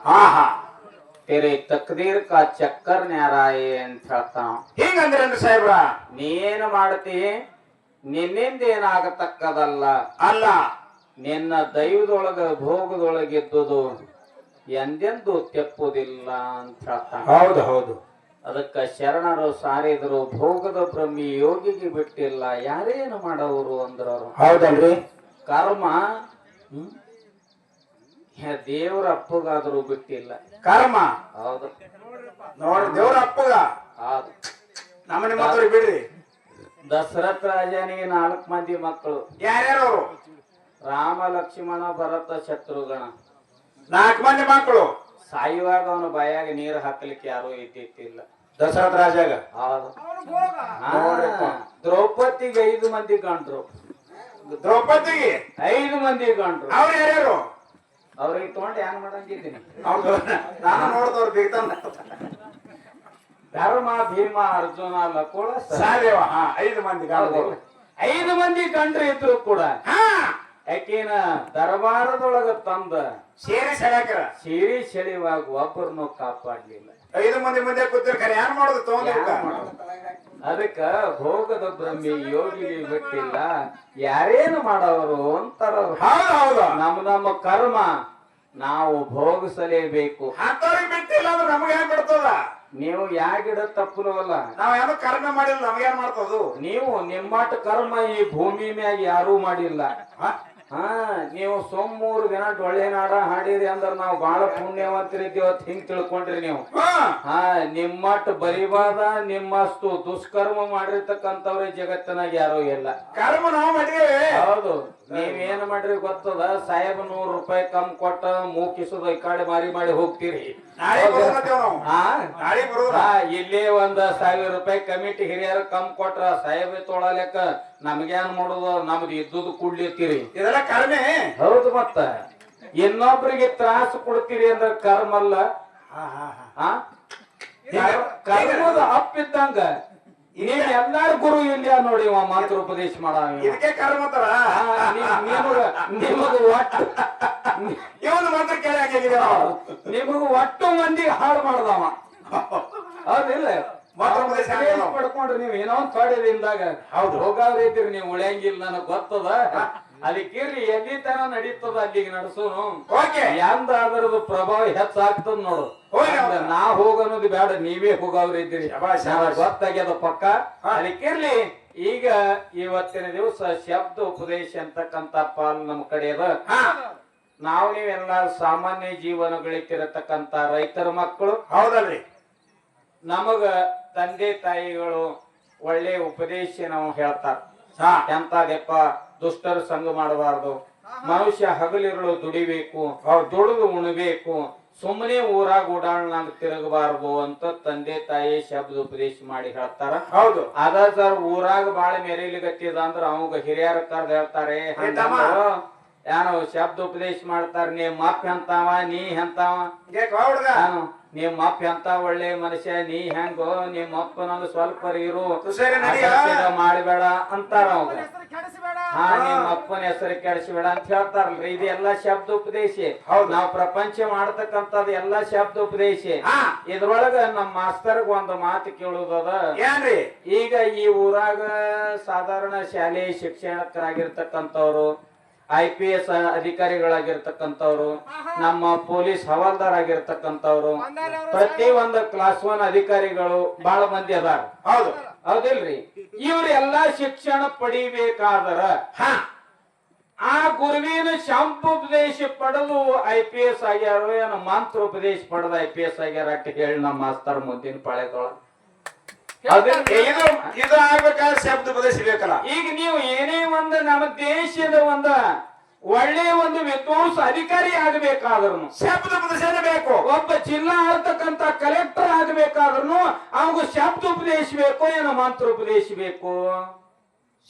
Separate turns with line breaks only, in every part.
ಹಾ ಹಾ
तेरे तकदीर का चक्कर न्याराये ಅಂತ ಹೇಳ್ತಾನ.
ಹಿಂಗಂದ್ರೇನ್ರಿ ಸಾಹೇಬ್ರ?
ನೀನು ಮಾಡ್ತಿ ನಿನ್ನಿಂದ ಏನಾಗತಕ್ಕದಲ್ಲ,
ಅಲ್ಲ
ನಿನ್ನ ದೈವದೊಳಗ ಭೋಗದೊಳಗಿದ್ದುದು ಎಂದೆಂದು ತೆಪ್ಪುದಿಲ್ಲ ಅಂತ ಹೇಳ್ತಾನ.
ಹೌದು ಹೌದು.
ಅದಕ್ಕ ಶರಣರು ಸಾರಿದ್ರು ಭೋಗದ ಬ್ರಹ್ಮಿ ಯೋಗಿಗೆ ಬಿಟ್ಟಿಲ್ಲ, ಯಾರೇನು ಮಾಡವರು ಅಂದ್ರವರು.
ಹೌದಲ್ರಿ?
ಕರ್ಮ ದೇವ್ರ ಅಪ್ಪಗಾದ್ರೂ ಬಿಟ್ಟಿಲ್ಲ.
ಕರ್ಮ
ಹೌದು
ನೋಡ್ರಿ, ದೇವ್ರ ಅಪ್ಪಗ
ಹೌದು.
ನಮ್ಮನೆ ಮಕ್ಕಳಿಗೆ ಬಿಡ್ರಿ.
ದಶರಥ ರಾಜನಿಗೆ 4 ಮಂದಿ ಮಕ್ಕಳು.
ಯಾರ್ಯಾರು ಅವರು?
ರಾಮ, ಲಕ್ಷ್ಮಣ, ಭರತ, ಶತ್ರುಘ್ನ.
4 ಮಂದಿ ಮಕ್ಕಳು.
ಸಾಯುವಾಗ ಅವನ ಬಾಯಾಗ ನೀರು ಹಾಕ್ಲಿಕ್ಕೆ ಯಾರು ಇದ್ದಿತ್ತಿಲ್ಲ.
ದಶರಥ ರಾಜಾಗ.
ಹೌದು. ದ್ರೌಪದಿಗೆ 5 ಮಂದಿ ಗಂಡ್ರು.
ದ್ರೌಪದಿಗೆ
5 ಮಂದಿ ಗಂಡ್ರು.
ಅವ್ರು ಯಾರ್ಯಾರು?
ಅವ್ರಿಗೆ ತಗೊಂಡು ಏನ್ ಮಾಡಂಗಿದ್ದೀನಿ.
ಹೌದು, ನಾನು ನೋಡ್ದವ್ರು ಬಿಗ್ತಾನ.
ಧರ್ಮ, ಭೀಮ, ಅರ್ಜುನ, ಲಕುಳ,
ಸಹದೇವ. 5 ಮಂದಿ ಗಂಡರು.
5 ಮಂದಿ ಗಂಡ್ರು ಇದ್ರು ಕೂಡ ಯಾಕೇನ ದರ್ಬಾರದೊಳಗ ತಂದ
ಸೇರಿ ಸೆಳ್ಯಾಕರ
ಸೀರಿ ಸೆಳೆಯುವಾಗ ಒಬ್ಬರನ್ನು ಕಾಪಾಡ್ಲಿಲ್ಲ.
5 ಮಂದಿ ಮುಂದೆ ಕೂತಿರ್ತಾರೆ, ಏನ್ ಮಾಡೋದು ತಗೊಂಡ್?
ಅದಕ್ಕ ಭೋಗದ ಬ್ರಹ್ಮಿ ಯೋಗಿಗೆ ಬಿಟ್ಟಿಲ್ಲ, ಯಾರೇನು ಮಾಡವರು ಅಂತಾರ.
ಹೌದು ಹೌದು.
ನಮ್ಮ ಕರ್ಮ ನಾವು ಭೋಗಿಸಲೇಬೇಕು.
ಅಂತವ್ರಿಗೆ ಬಿಟ್ಟಿಲ್ಲ ಅಂದ್ರೆ ನಮಗೆ ಏನ್ ಬಿಡ್ತದ?
ನೀವು ಯಾ ಗಿಡ ತಪ್ಪಲವಲ್ಲ,
ನಾವ್ ಏನೋ ಕರ್ಮ ಮಾಡಿಲ್ಲ, ನಮಗೇನ್ ಮಾಡ್ತದು?
ನೀವು ನಿಮ್ಮಟ ಕರ್ಮ ಈ ಭೂಮಿ ಮ್ಯಾಗ ಯಾರೂ ಮಾಡಿಲ್ಲ. ನೀವು 3 ದಿನ ಡೊಳ್ಳೆ ನಾಡ ಹಾಡಿರಿ ಅಂದ್ರ ನಾವು ಬಹಳ ಪುಣ್ಯವಂತರಿದ್ದೀವತ್ ಹಿಂಗ್ ತಿಳ್ಕೊಂಡ್ರಿ ನೀವು. ನಿಮ್ಮಟ್ ಬರಿವಾದ ನಿಮ್ಮಷ್ಟು ದುಷ್ಕರ್ಮ ಮಾಡಿರ್ತಕ್ಕಂಥವ್ರೆ ಜಗತ್ತಿನಾಗ ಯಾರು ಇಲ್ಲ.
ಕರ್ಮ ನಾವು ಮಾಡಿದೇವೆ.
ಹೌದು. ನೀವೇನ್ ಮಾಡ್ರಿ ಗೊತ್ತದ? ಸಾಹೇಬ್ 100 ರೂಪಾಯಿ ಕಮ್ ಕೊಟ್ಟ ಮೂಕಿಸೋದು ಈ ಕಡೆ ಮಾಡಿ ಹೋಗ್ತೀರಿ. ಇಲ್ಲಿ 1000 ರೂಪಾಯಿ ಕಮಿಟಿ ಹಿರಿಯರ ಕಮ್ ಕೊಟ್ರ ಸಾಹೇಬ್ ತೊಳಲೆಕ್ಕ ನಮ್ಗೇನ್ ಮಾಡುದು? ನಮ್ದು ಇದ್ದುದು ಕುಡ್ಲಿತ್ತೀರಿ.
ಇದೆಲ್ಲ ಕರ್ಮೆ.
ಹೌದು. ಮತ್ತ ಇನ್ನೊಬ್ರಿಗೆ ತ್ರಾಸ ಕೊಡ್ತೀರಿ ಅಂದ್ರ ಕರ್ಮ ಅಲ್ಲ. ಕರ್ಮದ ಅಪ್ಪಿದ್ದಂಗ ನೀನ್ ಎಲ್ಲಾರು ಗುರು ಇಲ್ಲ ನೋಡಿ ಮಾತ್ರ ಉಪದೇಶ ಮಾಡ.
ಇದಕ್ಕೆ ಕರ್ಮ ತರ
ನಿಮಗ ಒಟ್ಟು
ಇವನು ಮಾತ್ರ ಕೇಳಿ
ನಿಮಗ ಒಟ್ಟು ಮಂದಿ ಹಾಳು ಮಾಡ್ದವ. ಹೌದಿಲ್ಲ? ಪಡ್ಕೊಂಡ್ರಿ ನೀವು ಏನೋ ಒಂದ್ ತೊಡೆದಿಂದಾಗ ಹೋಗಾವ್ರಿ ಇದ್ರಿ ನೀವು ಉಳಿಯಂಗಿಲ್ಲ ನನಗ್ ಗೊತ್ತದ. ಅದಕ್ಕಿರ್ಲಿ ಎಲ್ಲಿ ತನ ನಡೀತದ ಅಲ್ಲಿಗೆ ನಡ್ಸೋನು. ಎಂದ ಅದರದು ಪ್ರಭಾವ ಹೆಚ್ಚಾಗ್ತದ ನೋಡು. ನಾ ಹೋಗೋದು ಬೇಡ, ನೀವೇ ಹೋಗವ್ರಿ ಇದ್ದೀರಿ, ಗೊತ್ತಾಗ್ಯದ ಪಕ್ಕ. ಅದಕ್ಕಿರ್ಲಿ ಈಗ ಇವತ್ತಿನ ದಿವಸ ಶಬ್ದ ಉಪದೇಶ ಅಂತಕ್ಕಂತ ಪಾಲ್ ನಮ್ ಕಡೆ ಅದ. ನಾವು ನೀವೆಲ್ಲ ಸಾಮಾನ್ಯ ಜೀವನ ಗಳಿತಿರತಕ್ಕಂತ ರೈತರ ಮಕ್ಕಳು.
ಹೌದಲ್ರಿ?
ನಮಗ ತಂದೆ ತಾಯಿಗಳು ಒಳ್ಳೆ ಉಪದೇಶ ನಾವು ಹೇಳ್ತಾರ. ಎಂತದಪ್ಪ, ದುಷ್ಟರ ಸಂಘ ಮಾಡಬಾರ್ದು, ಮನುಷ್ಯ ಹಗಲಿರುಳು ದುಡಿಬೇಕು, ದುಡಿದು ಉಣಬೇಕು, ಸುಮ್ಮನೆ ಊರಾಗ ಓಡಾಡ್ನಾಗ ತಿರುಗಬಾರ್ದು ಅಂತ ತಂದೆ ತಾಯಿ ಶಬ್ದ ಉಪದೇಶ ಮಾಡಿ ಹೇಳ್ತಾರ.
ಹೌದು.
ಅದ ಸರ್ ಊರಾಗ ಬಾಳ ಮೆರೀಲಿಗತ್ತಿದ ಅಂದ್ರ ಅವಾಗ ಹಿರಿಯರ ಕರ್ದ ಹೇಳ್ತಾರೆ, ಏನೋ ಶಬ್ದ ಉಪದೇಶ ಮಾಡ್ತಾರ. ನೀ ಮಪ್ಪ ಎಂತಾವ, ನೀ ಎಂತಾವ, ನಿಮ್ ಅಪ್ಪ ಎಂತ ಒಳ್ಳೆ ಮನುಷ್ಯ, ನೀ ಹೆಂಗೋ ನಿಮ್ಮ ಅಪ್ಪನೊಂದು ಸ್ವಲ್ಪ ಇರು, ಮಾಡಬೇಡ ಅಂತಾರ. ಅವಾಗ ನಿಮ್ಮ ಅಪ್ಪನ ಹೆಸರು ಕೆಡಿಸಬೇಡ ಅಂತ ಹೇಳ್ತಾರಲ್ರಿ. ಇದೆಲ್ಲಾ ಶಬ್ದ ಉಪದೇಶ. ನಾವ್ ಪ್ರಪಂಚ ಮಾಡ್ತಕ್ಕಂಥದ್ದು ಎಲ್ಲಾ ಶಬ್ದ ಉಪದೇಶ. ಇದ್ರೊಳಗ ನಮ್ಮ ಮಾಸ್ತರ್ಗ ಒಂದು ಮಾತು ಕೇಳುದದ. ಈಗ ಈ ಊರಾಗ ಸಾಧಾರಣ ಶಾಲೆ ಶಿಕ್ಷಕರಾಗಿರ್ತಕ್ಕಂಥವ್ರು, IPS ಅಧಿಕಾರಿಗಳಾಗಿರ್ತಕ್ಕಂಥವ್ರು, ನಮ್ಮ ಪೊಲೀಸ್ ಹವಾಲ್ದಾರ್ ಆಗಿರ್ತಕ್ಕಂಥವ್ರು, ಪ್ರತಿ ಒಂದು ಕ್ಲಾಸ್ 1 ಅಧಿಕಾರಿಗಳು ಬಹಳ ಮಂದಿ ಅದಾರ. ಹೌದಿಲ್ರಿ? ಇವ್ರೆಲ್ಲಾ ಶಿಕ್ಷಣ ಪಡಿಬೇಕಾದ್ರ ಆ ಗುರುವಿನ ಶಾಂಪೋಪದೇಶ ಪಡೆದು IPS ಆಗ್ಯಾರ, ಏನೋ ಮಂತ್ರೋಪದೇಶ ಪಡೆದು IPS ಆಗ್ಯಾರ ಅಟ್ಟ ಹೇಳಿ ನಮ್ಮ ಮಾಸ್ತರ್ ಮುಂದಿನ ಪಾಳೆದೊಳ.
ಇದು ಆಗ್ಬೇಕಾದ್ರೆ ಶಬ್ದ ಉಪದೇಶ ಬೇಕಲ್ಲ.
ಈಗ ನೀವು ಏನೇ ಒಂದು ನಮ್ಮ ದೇಶದ ಒಂದು ಒಳ್ಳೆ ಒಂದು ವಿದ್ವಾಂಸ ಅಧಿಕಾರಿ ಆಗಬೇಕಾದ್ರು
ಶಬ್ದ ಉಪದೇಶ ಬೇಕು.
ಒಬ್ಬ ಜಿಲ್ಲಾ ಆಳ್ತಕ್ಕಂತ ಕಲೆಕ್ಟರ್ ಆಗಬೇಕಾದ್ರು ಅವಾಗ ಶಬ್ದ ಉಪದೇಶ ಬೇಕು, ಏನೋ ಮಂತ್ರೋಪದೇಶ ಬೇಕು.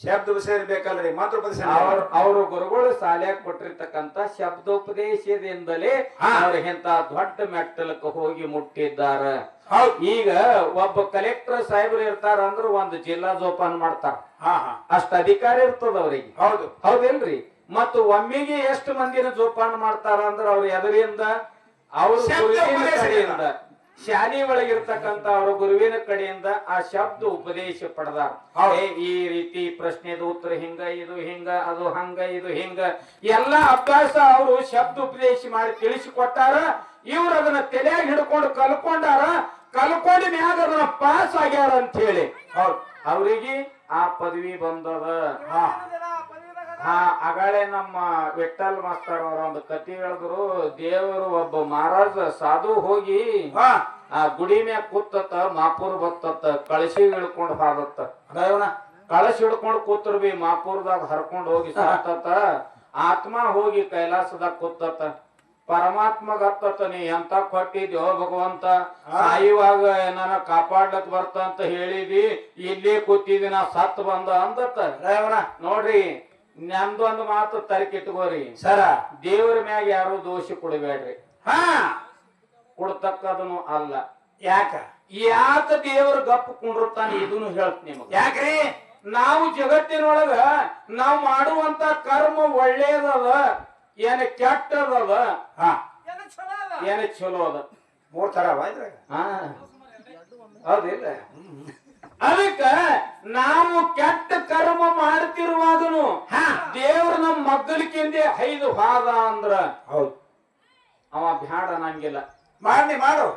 ಶಬ್ದ ಉಪದೇಶ ಬೇಕಲ್ರಿ, ಮಂತ್ರೋಪದೇಶ.
ಅವರು ಗುರುಗಳು ಶಾಲೆಯಾಗ ಕೊಟ್ಟಿರ್ತಕ್ಕಂತ ಶಬ್ದೋಪದೇಶದಿಂದಲೇ ಅವ್ರ ಇಂತ ದೊಡ್ಡ ಮೆಟ್ಟಲಕ್ಕೆ ಹೋಗಿ ಮುಟ್ಟಿದ್ದಾರ. ಈಗ ಒಬ್ಬ ಕಲೆಕ್ಟರ್ ಸಾಹೇಬ್ರು ಇರ್ತಾರ ಅಂದ್ರ ಒಂದು ಜಿಲ್ಲಾ ಜೋಪಾನ ಮಾಡ್ತಾರ. ಅಷ್ಟ ಅಧಿಕಾರ ಇರ್ತದ ಅವ್ರಿಗೆ. ಹೌದೇನ್ರಿ? ಮತ್ತು ಒಮ್ಮೆಗೆ ಎಷ್ಟು ಮಂದಿನ ಜೋಪಾನ ಮಾಡ್ತಾರ ಅಂದ್ರ ಅವ್ರ ಎದರಿಂದ ಅವ್ರ
ಶಬ್ದ
ಗುರುವಿನ
ಉಪದೇಶ
ಕಡೆಯಿಂದ ಶಾಲೆ ಒಳಗಿರ್ತಕ್ಕಂತ ಅವ್ರ ಗುರುವಿನ ಕಡೆಯಿಂದ ಆ ಶಬ್ದ ಉಪದೇಶ ಪಡೆದಾರ. ಈ ರೀತಿ ಪ್ರಶ್ನೆದ ಉತ್ತರ ಹಿಂಗ, ಇದು ಹಿಂಗ, ಅದು ಹಂಗ, ಇದು ಹಿಂಗ ಎಲ್ಲಾ ಅಭ್ಯಾಸ ಅವರು ಶಬ್ದ ಉಪದೇಶ ಮಾಡಿ ತಿಳಿಸಿಕೊಟ್ಟಾರ. ಇವ್ರು ಅದನ್ನ ತಲೆಯಾಗಿ ಹಿಡ್ಕೊಂಡು ಕಲ್ಕೊಂಡಾರ. ಕಲ್ಕೊಂಡ ಮ್ಯಾಗ ಅದನ್ನ ಪಾಸ್ ಆಗ್ಯಾರ ಅಂತ ಹೇಳಿ ಅವ್ರಿಗೆ ಆ ಪದವಿ ಬಂದದ. ಅಗಾಳೆ ನಮ್ಮ ವಿಠಲ್ ಮಾಸ್ತರ್ ಅವರ ಒಂದು ಕಥೆ ಹೇಳಿದ್ರು. ದೇವರು ಒಬ್ಬ ಮಹಾರಾಜ ಸಾಧು ಹೋಗಿ ಆ ಗುಡಿ ಮ್ಯಾಗ ಕೂತತ್ತ, ಮಾಪೂರ್ ಬತ್ತತ್ತ, ಕಳಸಿ ಹಿಡ್ಕೊಂಡು ಹಾದತ್ತ. ಕಳಸಿ ಹಿಡ್ಕೊಂಡು ಕೂತ್ರ ಬಿ ಮಾಪೂರ್ದಾಗ ಹರ್ಕೊಂಡ್ ಹೋಗಿ ಸಾತತ್ತ. ಆತ್ಮ ಹೋಗಿ ಕೈಲಾಸದಾಗ ಕೂತತ್ತ. ಪರಮಾತ್ಮಗ ಹತ್ತತ್ತ, ನೀ ಎಂತ ಕೊಟ್ಟಿದ್ಯೋ ಭಗವಂತ, ಸಾಯುವಾಗ ನನ್ನ ಕಾಪಾಡ್ಲಕ್ ಬರ್ತ ಅಂತ ಹೇಳಿದಿ, ಇಲ್ಲೇ ಕೂತಿದಿ, ನಾ ಸತ್ ಬಂದ ಅಂದತ್ತ. ನೋಡ್ರಿ, ನಮ್ದೊಂದು ಮಾತು ತರಕಿಟ್ಕೋರಿ
ಸರ,
ದೇವ್ರ ಮ್ಯಾಗ ಯಾರು ದೋಷ ಕೊಡಬೇಡ್ರಿ. ಕೊಡ್ತಕ್ಕದನು ಅಲ್ಲ. ಯಾಕ ದೇವ್ರ ಗಪ್ಪ ಕುಂಡಿರ್ತಾನೆ ಇದನ್ನು ಹೇಳ್ತ ನಿಮಗ.
ಯಾಕ್ರಿ?
ನಾವು ಜಗತ್ತಿನೊಳಗ ನಾವು ಮಾಡುವಂತ ಕರ್ಮ ಒಳ್ಳೇದದ, ಏನ ಕೆಟ್ಟದದ, ಏನ ಚಲೋ ಅದ.
3 ತರ
ಹೌದಿಲ್ಲ? ಅದಕ್ಕ ನಾವು ಕೆಟ್ಟ ಕರ್ಮ ಮಾಡ್ತಿರುವಾಗನು ದೇವ್ರ ನಮ್ ಮಗ್ಗಲಿಕ್ಕಿಂದ 5 ಹಾದ ಅಂದ್ರ
ಹೌದು,
ಅವ ಬ್ಯಾಡ ಅನ್ನಂಗಿಲ್ಲ.
ಮಾಡು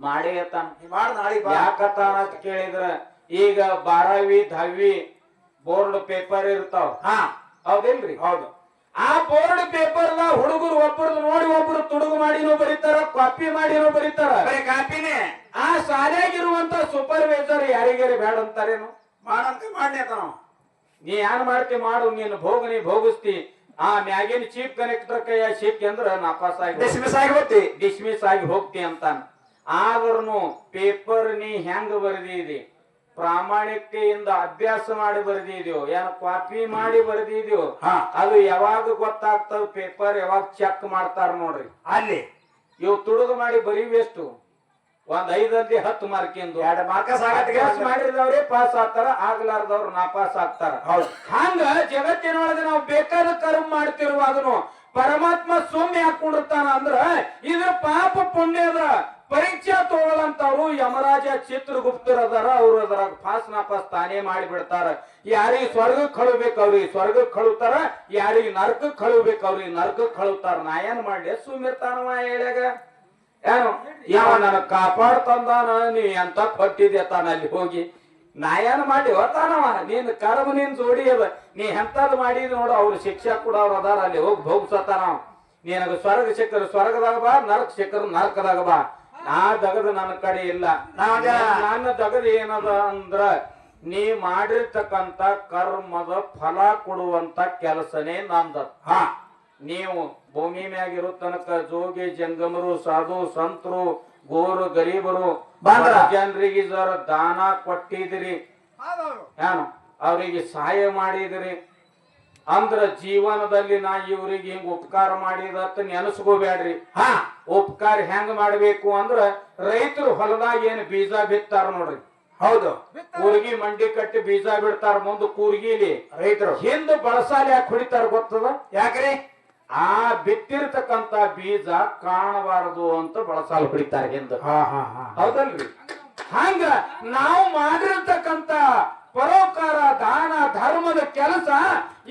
ಮಾಡೇ ತಾನ.
ನಾಳೆ
ಯಾಕತ್ತಾನ ಅಂತ ಕೇಳಿದ್ರ, ಈಗ 12ವಿ 10ವಿ ಬೋರ್ಡ್ ಪೇಪರ್ ಇರ್ತಾವ. ಹೌದಿಲ್ರಿ?
ಹೌದು.
ಆ ಬೋರ್ಡ್ ಪೇಪರ್ ಹುಡುಗರು ಒಬ್ಬರು ನೋಡಿ ಒಬ್ರು ತುಡುಗು ಮಾಡಿನೂ ಬರೀತಾರ, ಕಾಪಿ ಮಾಡಿನೂ ಬರೀತಾರ.
ಕಾಪಿನೇ.
ಆ ಶಾಲೆಯಾಗಿರುವಂತ ಸೂಪರ್ವೈಸರ್ ಯಾರಿಗಾರಿ ಬೇಡ ಅಂತಾರೇನು?
ಮಾಡಂತ ಮಾಡ್ನೇತ ನಾವು.
ನೀ ಏನ್ ಮಾಡ್ತಿ ಮಾಡು, ನೀನು ನೀ ಭೋಗಿಸ್ತಿ. ಆ ಮ್ಯಾಗಿನ ಚೀಫ್ ಕನೆಕ್ಟರ್ ಕೈಯ ಸಿಕ್ಕಿ ಅಂದ್ರ ನಾಪಾಸ್ ಆಗಿ ಡಿಸ್ಮಿಸ್ ಆಗಿ ಹೋಗ್ತಿ ಅಂತಾನ. ಆದ್ರೂ ಪೇಪರ್ ನೀ ಹೆಂಗ ಬರೆದಿದಿ, ಪ್ರಾಮಾಣಿಕತೆಯಿಂದ ಅಭ್ಯಾಸ ಮಾಡಿ ಬರೆದಿದ್ಯೋ, ಏನ ಕಾಪಿ ಮಾಡಿ ಬರೆದಿದ್ಯೋ, ಅದು ಯಾವಾಗ ಗೊತ್ತಾಗ್ತದ ಪೇಪರ್ ಯಾವಾಗ ಚೆಕ್ ಮಾಡ್ತಾರ ನೋಡ್ರಿ.
ಅಲ್ಲಿ
ಇವ್ ತುಡುಗು ಮಾಡಿ ಬರೀವೆಷ್ಟು? ಒಂದ್ 5 ಅಲ್ಲಿ 10 ಮಾರ್ಕಿಂದು
2 ಮಾರ್ಕ್ಸ್
ಮಾಡಿದವ್ರೆ ಪಾಸ್ ಆಗ್ತಾರ, ಆಗ್ಲಾರ್ದವ್ರು ನಾಪಾಸ್ ಆಗ್ತಾರ. ಹಂಗ ಜಗತ್ತಿನೊಳಗೆ ನಾವು ಬೇಕಾದ ಕರ್ಮ ಮಾಡ್ತಿರುವಾಗನು ಪರಮಾತ್ಮ ಸೌಮ್ಯ ಹಾಕೊಂಡಿರ್ತಾನ ಅಂದ್ರ ಇದ್ರ ಪಾಪ ಪುಣ್ಯದ ಪರೀಕ್ಷಾ ತಗೊಳ್ಳಂತವ್ರು ಯಮರಾಜ ಚಿತ್ರಗುಪ್ತರು ಅದಾರ. ಅವ್ರು ಅದ್ರಾಗ ಪಾಸ್ ನಾಪಾಸ್ ತಾನೇ ಮಾಡಿ ಬಿಡ್ತಾರ. ಯಾರಿಗೆ ಸ್ವರ್ಗಕ್ಕೆ ಕಳುಬೇಕು ಅವ್ರಿಗೆ ಸ್ವರ್ಗಕ್ಕೆ ಕಳುತ್ತಾರ, ಯಾರಿಗೆ ನರ್ಕಕ್ಕೆ ಕಳುಬೇಕು ಅವ್ರಿಗೆ ನರ್ಕಕ್ಕೆ ಕಳುತ್ತಾರ. ನಾ ಏನ್ ಮಾಡ್ಲಿ? ಸುಮ್ಮಿರ್ತಾನವ ಹೇಳ್ಯಾಗ ಏನು ಯಾವ ನನಗ್ ಕಾಪಾಡ್ತಂದಾನ, ನೀ ಎಂತ ಕೊಟ್ಟಿದ್ಯ ತಾನ ಅಲ್ಲಿ ಹೋಗಿ. ನಾ ಏನ್ ಮಾಡಿ ತಾನವ ನೀನ್ ಕರ್ಮ ನೀನ್ ಜೋಡಿ ಅದ, ನೀ ಎಂತದ್ ಮಾಡಿದ್ ನೋಡು, ಅವ್ರು ಶಿಕ್ಷಾ ಕೂಡ ಅವ್ರು ಅದಾರ, ಅಲ್ಲಿ ಹೋಗಿ ಭೋಗ್ಸತಾನ. ನಿನಗ ಸ್ವರ್ಗ ಸಿಕ್ಕರು ಸ್ವರ್ಗದಾಗ ಬಾ, ನರಕ ಸಿಕ್ಕರು ನರಕದಾಗ ಬಾ. ಆ ದಗದ ನನ್ನ ಕಡೆ ಇಲ್ಲ. ನನ್ನ ದಗದ ಏನದ ಅಂದ್ರ, ನೀ ಮಾಡಿರ್ತಕ್ಕಂತ ಕರ್ಮದ ಫಲ ಕೊಡುವಂತ ಕೆಲಸನೇ ನಂದ. ನೀವು ಭೂಮಿ ಮ್ಯಾಗಿರೋ ತನಕ ಜೋಗಿ ಜಂಗಮರು, ಸಾಧು ಸಂತರು, ಗೋರು ಗರೀಬರು ಜನರಿಗೆ ಜರ ದಾನ ಕೊಟ್ಟಿದಿರಿ, ಏನು ಅವ್ರಿಗೆ ಸಹಾಯ ಮಾಡಿದಿರಿ ಅಂದ್ರ ಜೀವನದಲ್ಲಿ ನಾ ಇವ್ರಿಗೆ ಹಿಂಗ್ ಉಪಕಾರ ಮಾಡಿದತ್ತ ನೆನಸ್ಕೋಬೇಡ್ರಿ. ಉಪಕಾರ ಹೆಂಗ್ ಮಾಡ್ಬೇಕು ಅಂದ್ರ, ರೈತರು ಹೊಲದಾಗ ಏನ್ ಬೀಜ ಬಿತ್ತಾರ ನೋಡ್ರಿ.
ಹೌದು,
ಕೂರ್ಗಿ ಮಂಡಿ ಕಟ್ಟಿ ಬೀಜ ಬಿಡ್ತಾರ. ಮುಂದ ಕೂರ್ಗಿಲಿ ರೈತರು ಹಿಂದ ಬಳಸಾಲಿ ಯಾಕೆ ಹೊಡಿತಾರ ಗೊತ್ತದ?
ಯಾಕ್ರಿ?
ಆ ಬಿತ್ತಿರ್ತಕ್ಕಂತ ಬೀಜ ಕಾಣಬಾರದು ಅಂತ ಬಳಸಾಲು ಹೊಡಿತಾರೆ ಹಿಂದ. ಹೌದಲ್ರಿ? ಹಂಗ ನಾವು ಮಾಡಿರ್ತಕ್ಕಂತ ಪರೋಪಕಾರ, ದಾನ, ಧರ್ಮದ ಕೆಲಸ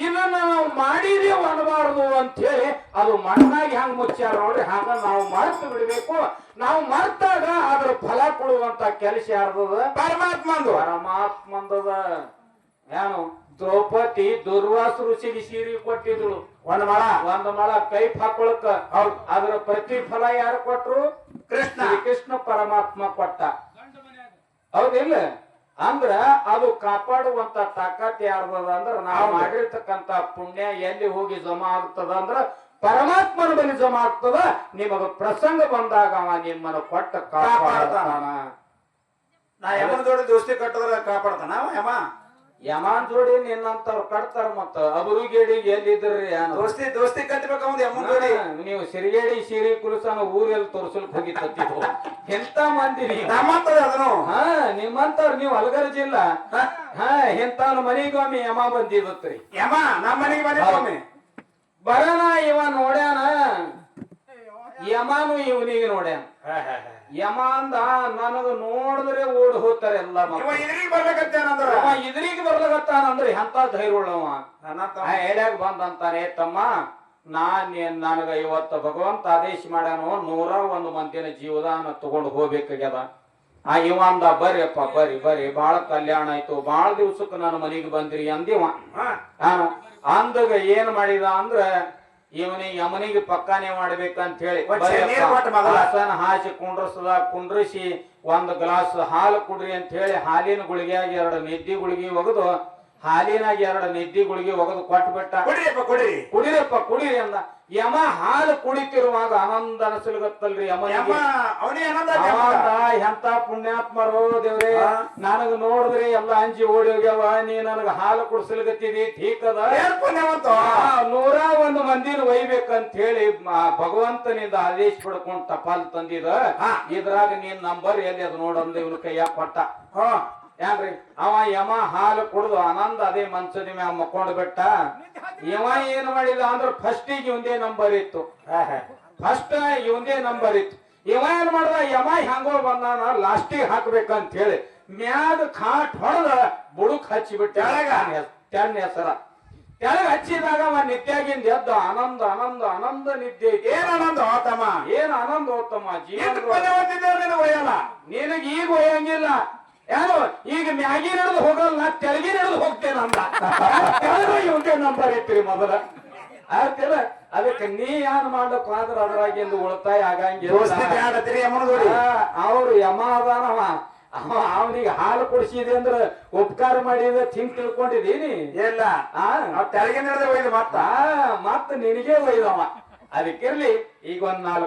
ಇದನ್ನ ನಾವು ಮಾಡಿದೀವಿ ಅನ್ನಬಾರದು ಅಂತ ಹೇಳಿ ಅದು ಮಣ್ಣಾಗಿ ಹೆಂಗ್ ಮುಚ್ಚಾರ ನೋಡ್ರಿ. ಹಾಗ ನಾವು ಮರ್ತು ಬಿಡ್ಬೇಕು. ನಾವು ಮರ್ತಾಗ ಅದ್ರ ಫಲ ಕೊಡುವಂತ ಕೆಲಸ ಯಾರ್ದದ? ಪರಮಾತ್ಮಂದದ. ಏನು ದ್ರೌಪದಿ ದುರ್ವಾಸ ಋಷಿಗೆ ಸೀರೆ ಕೊಟ್ಟಿದ್ರು, ಒಂದ್ ಮಳ ಕೈಪ್ ಹಾಕೊಳಕ. ಅದ್ರ ಪ್ರತಿಫಲ ಯಾರು ಕೊಟ್ರು? ಕೃಷ್ಣ ಪರಮಾತ್ಮ ಕೊಟ್ಟ. ಹೌದಿಲ್ಲ? ಅಂದ್ರ ಅದು ಕಾಪಾಡುವಂತ ತಾಕತ್ ಯಾರ್ದದ ಅಂದ್ರ ನಾವು ಮಾಡಿರ್ತಕ್ಕಂತ ಪುಣ್ಯ ಎಲ್ಲಿ ಹೋಗಿ ಜಮಾ ಆಗ್ತದ ಅಂದ್ರ ಪರಮಾತ್ಮನ ಬಳಿ ಜಮಾ ಆಗ್ತದ. ನಿಮಗ ಪ್ರಸಂಗ ಬಂದಾಗ ಅವ ನಿಮ್ಮನ್ನ ಕೊಟ್ಟ ಕಾಪಾಡ್ತಾನ.
ನಾ ಯಮನ ಜೋಡಿ ದೋಸ್ತಿ ಕಟ್ಟಿದ್ರ ಕಾಪಾಡ್ತಾನ
ಯಮಾನ್ ಜೋಡಿ ನಿನ್ನಂತವ್ರು ಕಟ್ತಾರ. ಮತ್ತ ಅಬರುಗೇಡಿಗೆ ಎಲ್ಲಿದ್ರಿ?
ದೋಸ್ತಿ ಕಟ್ಟಬೇಕು ಅವ್ನು ಯಮನ್ ಜೋಡಿ.
ನೀವು ಸಿರಿಗೇಡಿ ಸೀರಿ ಕುಲಸನ ಊರೆಲ್ಲಿ ತೋರ್ಸಲ್ಕ್ ಹೋಗಿ ತತ್ತಿದ್ರು. ಎಂತ ಮಂದಿ
ಅದನ್ನು
ನಿಮ್ಮಂತವ್ರು ನೀವು ಅಲಗರ್ಜಿಲ್ಲ. ಎಂತವನ ಮನೆಗೊಮ್ಮೆ ಯಮ ಬಂದಿದತ್ರಿ.
ಯಮ ನಮ್ಮ ಮನೆಗೆ ಬಂದಿದ್ದೊಮ್ಮೆ
ಬರೋಣ ಇವ ನೋಡ್ಯಾನ, ಯಮನು ಇವನಿಗೆ ನೋಡ್ಯಾನ. ಯಮ ಅಂದ ನನಗ ನೋಡಿದ್ರೆ ಓಡ್ ಹೋಗ್ತಾರೆ ಎಲ್ಲ ಮಕ್ಕಳು. ಇದ್ರಿಗೆ ಬರ್ಲಕತ್ತಾನಂದ್ರೆ ಎಂತ ಧೈರ್ಯ ಉಳ್ಳವ ಎಡ್ಯಾಗ ಬಂದಂತಾನೆ ತಮ್ಮ ನನಗ ಇವತ್ತು ಭಗವಂತ ಆದೇಶ ಮಾಡ್ಯಾನು 101 ಮಂದಿನ ಜೀವದಾನ ತಗೊಂಡು ಹೋಗ್ಬೇಕಾಗ್ಯದ. ಇವ ಅಂದ ಬರ್ರಿಯಪ್ಪ ಬರ್ರಿ ಬಾಳ ಕಲ್ಯಾಣ ಆಯ್ತು, ಬಾಳ ದಿವ್ಸಕ್ಕೆ ನನ್ನ ಮನೆಗೆ ಬಂದ್ರಿ ಅಂದಿವ. ಅಂದಾಗ ಏನ್ ಮಾಡಿದ ಅಂದ್ರ ಇವನಿಗೆ ಯಮನಿಗೆ ಪಕ್ಕಾನೆ ಮಾಡ್ಬೇಕಂತ ಹೇಳಿ ಹಾಸಿ ಕುಂಡ್ರಿಸಿ 1 ಗ್ಲಾಸ್ ಹಾಲು ಕುಡ್ರಿ ಅಂತ ಹೇಳಿ ಹಾಲಿನ ಗುಳಿಗೆಯಾಗ 2 ನಿದ್ದಿ ಗುಳಿಗೆ ಒಗದು ಹಾಲಿನಾಗ 2 ನಿದ್ದಿ ಗುಳಿಗೆ ಒಗದು ಕೊಟ್ಬಿಟ್ಟ. ಕುಡಿರಪ್ಪ ಕುಡಿರಿ ಅಂದ. ಯಮ ಹಾಲು ಕುಡಿತಿರುವಾಗ ಆನಂದ ಅನಸಲ್ಗತ್ತಲ್ರಿ ಯಮನಿಗೆ. ಎಂತ ಪುಣ್ಯಾತ್ಮರು ದೇವ್ರೆ, ನನಗ ನೋಡಿದ್ರೆ ಎಲ್ಲ ಅಂಜಿ ಓಡಿ ಹೋಗ್ಯಾವ, ನೀ ನನಗ ಹಾಲು ಕುಡಿಸಲ್ಗತ್ತಿದಿ ಠೀಕದ 101 ಮಂದಿನ ಒಯ್ಬೇಕಂತ ಹೇಳಿ ಭಗವಂತನಿಂದ ಆದೇಶ ಪಡ್ಕೊಂಡ್ ಟಪಾಲ್ ತಂದಿದ. ಇದ್ರಾಗ ನೀನ್ ನಂಬರ್ ಎಲ್ಲಿ ಅದು ನೋಡಂದ ಇವನು ಕೈಯಾಗ ಕೊಟ್ಟ. ಯಾಕ್ರಿ ಅವ ಯಮ ಹಾಲು ಕುಡ್ದು ಆನಂದ ಅದೇ ಮನ್ಸದ ಮ್ಯಾಗ ಮಕ್ಕೊಂಡ್ ಬಿಟ್ಟ. ಇವ ಏನ್ ಮಾಡಿದ ಅಂದ್ರ ಫಸ್ಟಿಗೆ ಇವಂದೇ ನಂಬರ್ ಇತ್ತು. ಇವಂದೇ ನಂಬರ್ ಇತ್ತು. ಇವ ಏನ್ ಮಾಡ್ದ, ಯಮ ಹೆಂಗೋ ಬಂದಾನ ಲಾಸ್ಟಿಗೆ ಹಾಕ್ಬೇಕಂತ ಹೇಳಿ ಮ್ಯಾಗ ಖಾಟ್ ಹೊಡೆದ ಬುಡುಕ್ ಹಚ್ಚಿಬಿಟ್ಟ. ತೆನ್ನ ಹೆಸರ ಕೆಳಗೆ ಹಚ್ಚಿದಾಗ ಅವ ನಿತ್ಯಾಗಿಂದ ಎದ್ದ. ಆನಂದ ಆನಂದ ಆನಂದ ನಿದ್ದೆ.
ಏನ್ ಆನಂದ ಹೋತಮ್ಮ,
ಏನ್ ಆನಂದ ಹೋತಮ್ಮ. ನಿನಗ ಈಗ ಒಯ್ಯಂಗಿಲ್ಲ ಯಾರು, ಈಗ ಮ್ಯಾಗಿ ನಡೆದು ಹೋಗಲ್ಲ, ನಾ ತೆಳಗಿ ನಡೆದು ಹೋಗ್ತೇನೆ ಅಂದ. ಇವಂದೇ ನಂಬರ್ ಐತ್ರಿ ಮೊದಲ ಆಗ್ತಿಲ್ಲ. ಅದಕ್ಕೆ ನೀ ಏನ್ ಮಾಡ್ಲಕ್ ಆದ್ರ ಅದ್ರಾಗಿಂದ ಉಳಿತಾಯ ಆಗಂಗಿಲ್ಲ. ಅವ್ರು ಯಮ ಅದಾನವ, ಅವನಿಗೆ ಹಾಲು ಕುಡಿಸಿದೆ ಅಂದ್ರ ಉಪಕಾರ ಮಾಡಿದ ಹಿಂಗ್ ತಿಳ್ಕೊಂಡಿದೀನಿ
ಇಲ್ಲ. ತೆಳಗೆ ನಡೆದ ಒಯ್ದು ಮತ್ತ
ನಿನಗೆ ಒಯ್ದವ. ಅದಕ್ಕಿರ್ಲಿ ಈಗ 1 4